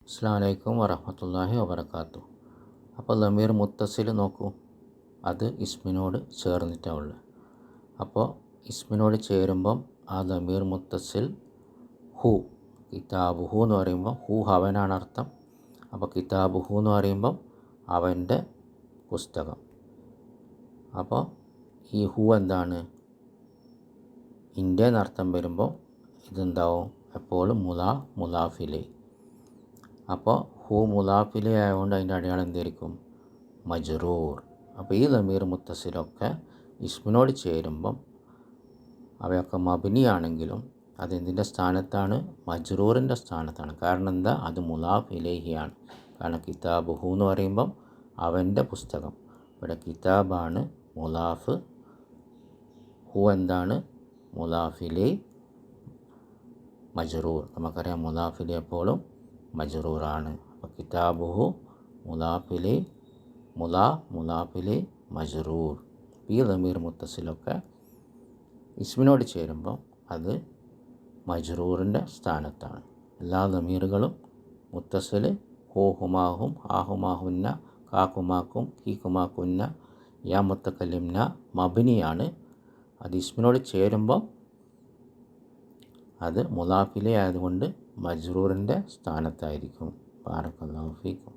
അസ്സലാമു അലൈക്കും വറഹ്മത്തുള്ളാഹി വബറകാതുഹു. അപ്പോൾ ലമീർ മുത്തസിൽ നോക്കൂ, അത് ഇസ്മിനോട് ചേർന്നിട്ടാണ് ഉള്ളത്. അപ്പോൾ ഇസ്മിനോട് ചേരുമ്പം ആ ലമീർ മുത്തസിൽ ഹു, കിതാബുഹു എന്ന് പറയുമ്പോൾ ഹു അവനാണ് അർത്ഥം. അപ്പോൾ കിതാബുഹു എന്ന് പറയുമ്പം അവൻ്റെ പുസ്തകം. അപ്പോൾ ഈ ഹു എന്താണ്, ഇൻ്റെ എന്നർത്ഥം വരുമ്പോൾ ഇതെന്താവും, എപ്പോഴും മുലാഫിലെ. അപ്പോൾ ഹു മുലാഫിലെ ആയതുകൊണ്ട് അതിൻ്റെ അടയാളം എന്തായിരിക്കും, മജ്റൂർ. അപ്പോൾ ഈ ലമീർ മുത്തസിലൊക്കെ ഇസ്മിനോട് ചേരുമ്പം അവയൊക്കെ മബ്നിയാണെങ്കിലും അതെന്തിൻ്റെ സ്ഥാനത്താണ്, മജ്റൂറിൻ്റെ സ്ഥാനത്താണ്. കാരണം എന്താ, അത് മുലാഫിലേഹിയാണ്. കാരണം കിതാബുഹു എന്ന് പറയുമ്പം അവൻ്റെ പുസ്തകം. ഇവിടെ കിതാബാണ് മുലാഫ്, ഹു എന്താണ്, മുലാഫിലെ മജ്റൂർ. നമുക്കറിയാം മുലാഫിലെ എപ്പോഴും മജ്റൂറാണ്. അപ്പോൾ കിതാബുഹു മുലാഫിലെ മുലാഫിലെ മജ്റൂർ. ഈ ലമീർ മുത്തസിലൊക്കെ ഇസ്മിനോട് ചേരുമ്പോൾ അത് മജ്റൂറിൻ്റെ സ്ഥാനത്താണ്. എല്ലാ ലമീറുകളും മുത്തസിൽ ഹു ഹുമാഹും ആഹുമാഹുന്ന കാക്കുമാക്കും ഹീക്കുമാക്കുന്ന യാ മുത്തക്കല്ലിംന മബ്നിയാണ്. അത് ഇസ്മിനോട് ചേരുമ്പോൾ അത് മുലാഫിലെ ആയതുകൊണ്ട് മജ്റൂറിൻ്റെ സ്ഥാനത്തായിരിക്കും. ബാറക്കല്ലാഹു ഫീക്കും.